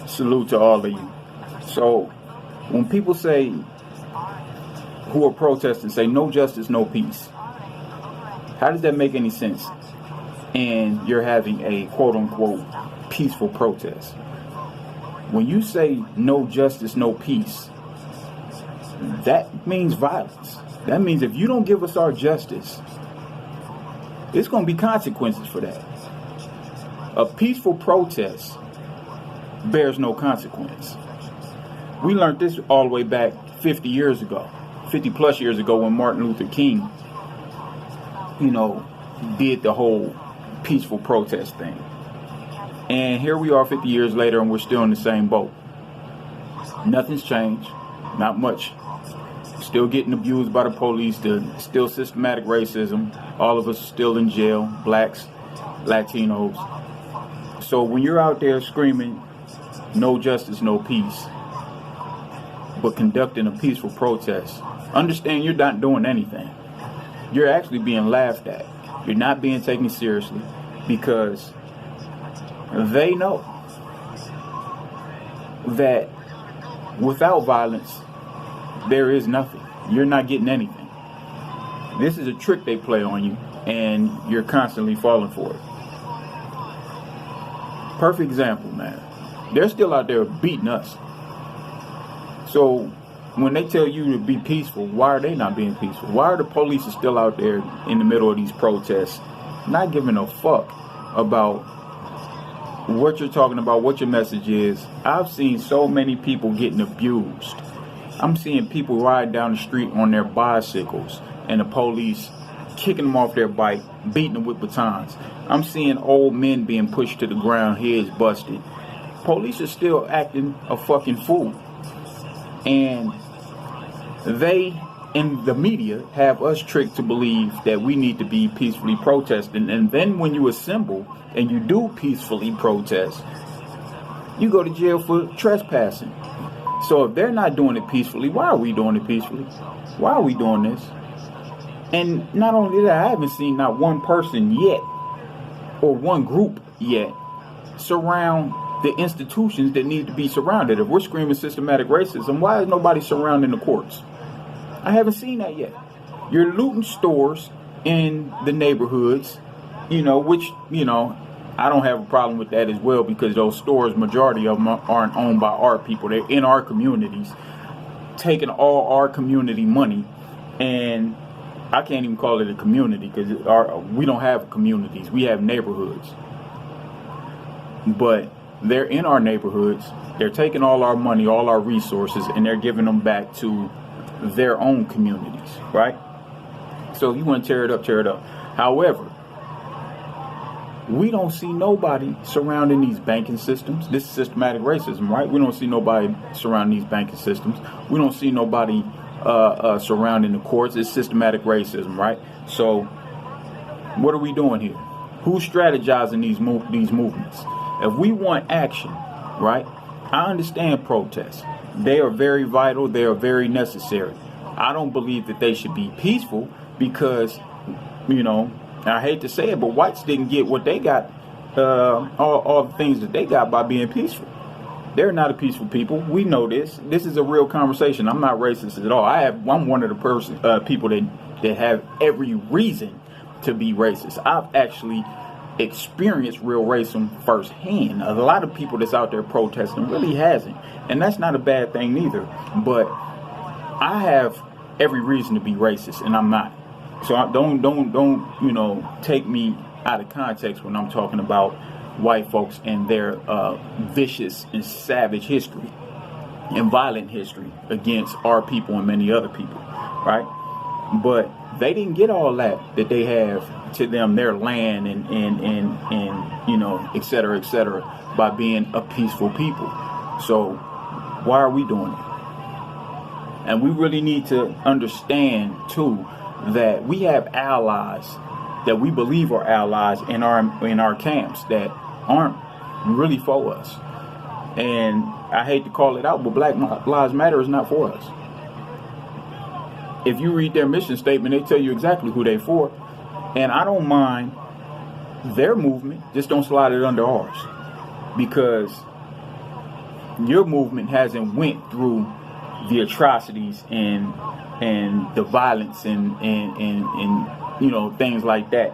Salute to all of you. So, when people say, who are protesting, say no justice, no peace, how does that make any sense? And you're having a quote unquote peaceful protest. When you say no justice, no peace, that means violence. That means if you don't give us our justice, it's going to be consequences for that. A peaceful protest bears no consequence. We learned this all the way back 50 plus years ago when Martin Luther King, did the whole peaceful protest thing. And here we are 50 years later and we're still in the same boat. Nothing's changed. Not much. Still getting abused by the police. Still systematic racism. All of us are still in jail. Blacks, Latinos. So when you're out there screaming, no justice, no peace, but conducting a peaceful protest, understand you're not doing anything. You're actually being laughed at. You're not being taken seriously because they know that without violence, there is nothing. You're not getting anything. This is a trick they play on you, and you're constantly falling for it. Perfect example, man. They're still out there beating us. So when they tell you to be peaceful, why are they not being peaceful? Why are the police still out there in the middle of these protests, not giving a fuck about what you're talking about, what your message is? I've seen so many people getting abused. I'm seeing people ride down the street on their bicycles and the police kicking them off their bike, beating them with batons. I'm seeing old men being pushed to the ground, heads busted. Police are still acting a fucking fool. And they, in the media, have us tricked to believe that we need to be peacefully protesting. And then when you assemble and you do peacefully protest, you go to jail for trespassing. So if they're not doing it peacefully, why are we doing it peacefully? Why are we doing this? And not only that, I haven't seen not one person yet, or one group yet, surround the institutions that need to be surrounded. If we're screaming systematic racism, why is nobody surrounding the courts? I haven't seen that yet. You're looting stores in the neighborhoods, which, I don't have a problem with that as well, because those stores, majority of them aren't owned by our people. They're in our communities, taking all our community money. And I can't even call it a community because we don't have communities. We have neighborhoods. But they're in our neighborhoods. They're taking all our money, all our resources, and they're giving them back to their own communities, right? So if you want to tear it up, tear it up. However, we don't see nobody surrounding these banking systems. This is systematic racism, right? We don't see nobody surrounding these banking systems. We don't see nobody surrounding the courts. It's systematic racism, right? So what are we doing here? Who's strategizing these movements? If we want action, right? I understand protests. They are very vital. They are very necessary. I don't believe that they should be peaceful because, I hate to say it, but whites didn't get what they got, all the things that they got by being peaceful. They're not a peaceful people. We know this. This is a real conversation. I'm not racist at all. I'm one of the people that have every reason to be racist. I've actually experienced real racism firsthand. A lot of people that's out there protesting really hasn't, and that's not a bad thing neither. But I have every reason to be racist, and I'm not. So don't take me out of context when I'm talking about white folks and their vicious and savage history and violent history against our people and many other people, right? But they didn't get all that they have to them, their land and et cetera, by being a peaceful people. So why are we doing it? And we really need to understand too that we have allies that we believe are allies in our camps that aren't really for us. And I hate to call it out, but Black Lives Matter is not for us. If you read their mission statement, they tell you exactly who they're for. And I don't mind their movement, just don't slide it under ours. Because Your movement hasn't went through the atrocities and the violence and you know, things like that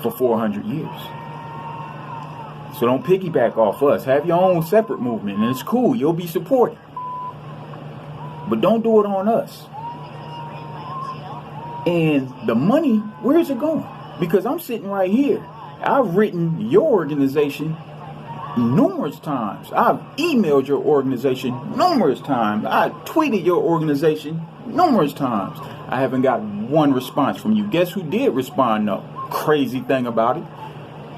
for 400 years. So don't piggyback off us. Have your own separate movement, and it's cool. You'll be supported. But don't do it on us. And the money, where's it going? Because I'm sitting right here. I've written your organization numerous times. I've emailed your organization numerous times. I tweeted your organization numerous times. I haven't got one response from you. Guess who did respond though? Crazy thing about it,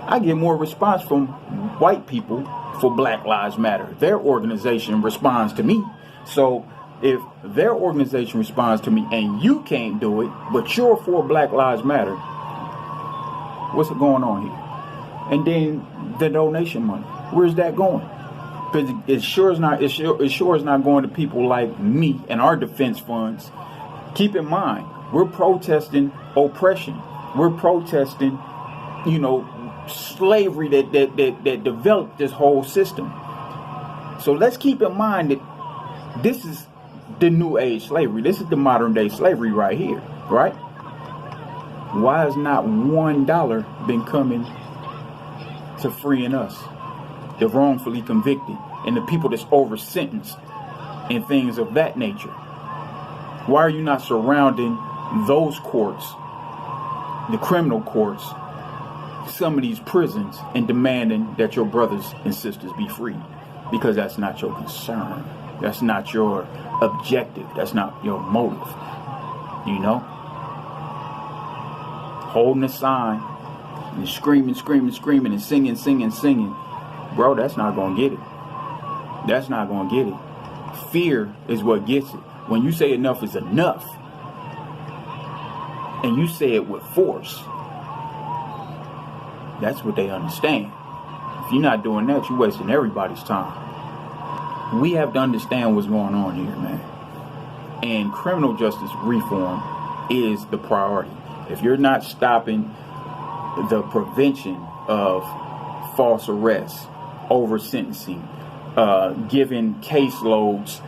I get more response from white people for Black Lives Matter. Their organization responds to me. So if their organization responds to me and you can't do it, but you're for Black Lives Matter, what's going on here? And then the donation money, where's that going? Because it sure is not going to people like me and our defense funds. Keep in mind, we're protesting oppression. We're protesting, you know, slavery that developed this whole system. So let's keep in mind that this is the new age slavery. This is the modern day slavery right here, right? Why has not $1 been coming to freeing us, the wrongfully convicted, and the people that's over sentenced and things of that nature? Why are you not surrounding those courts, the criminal courts, some of these prisons, and demanding that your brothers and sisters be freed? Because that's not your concern. That's not your objective. That's not your motive. You know? Holding a sign and screaming and singing. Bro, that's not going to get it. That's not going to get it. Fear is what gets it. When you say enough is enough, and you say it with force, that's what they understand. If you're not doing that, you're wasting everybody's time. We have to understand what's going on here, man. And criminal justice reform is the priority. If you're not stopping the prevention of false arrests, over sentencing, giving caseloads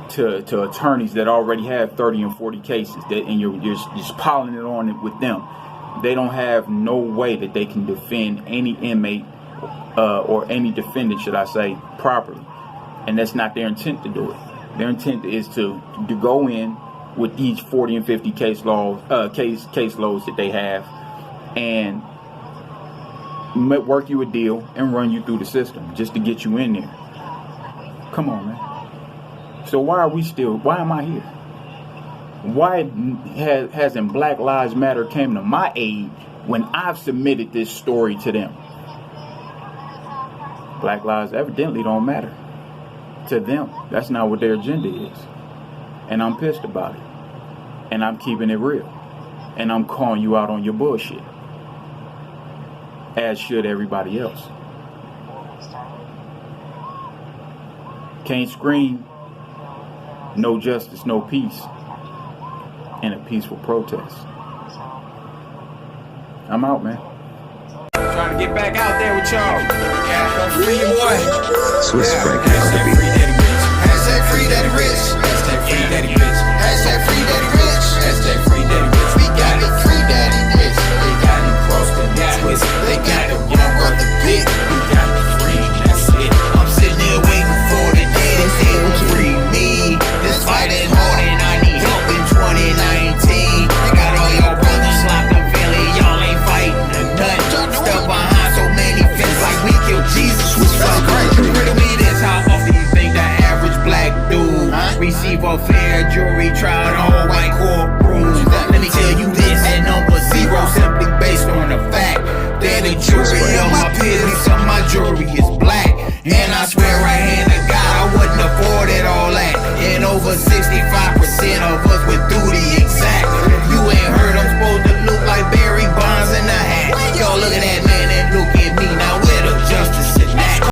to attorneys that already have 30 and 40 cases, and you're just piling it on with them, they don't have no way that they can defend any inmate or any defendant, should I say, properly. And that's not their intent to do it. Their intent is to go in with these 40 and 50 caseloads that they have and work you a deal and run you through the system just to get you in there. Come on, man. So why am I here? Why hasn't Black Lives Matter came to my aid when I've submitted this story to them? Black lives evidently don't matter to them. That's not what their agenda is. And I'm pissed about it. And I'm keeping it real. And I'm calling you out on your bullshit. As should everybody else. Can't scream no justice, no peace in a peaceful protest. I'm out, man. Trying to get back out there with y'all. Yeah, free your boy. Swiss break.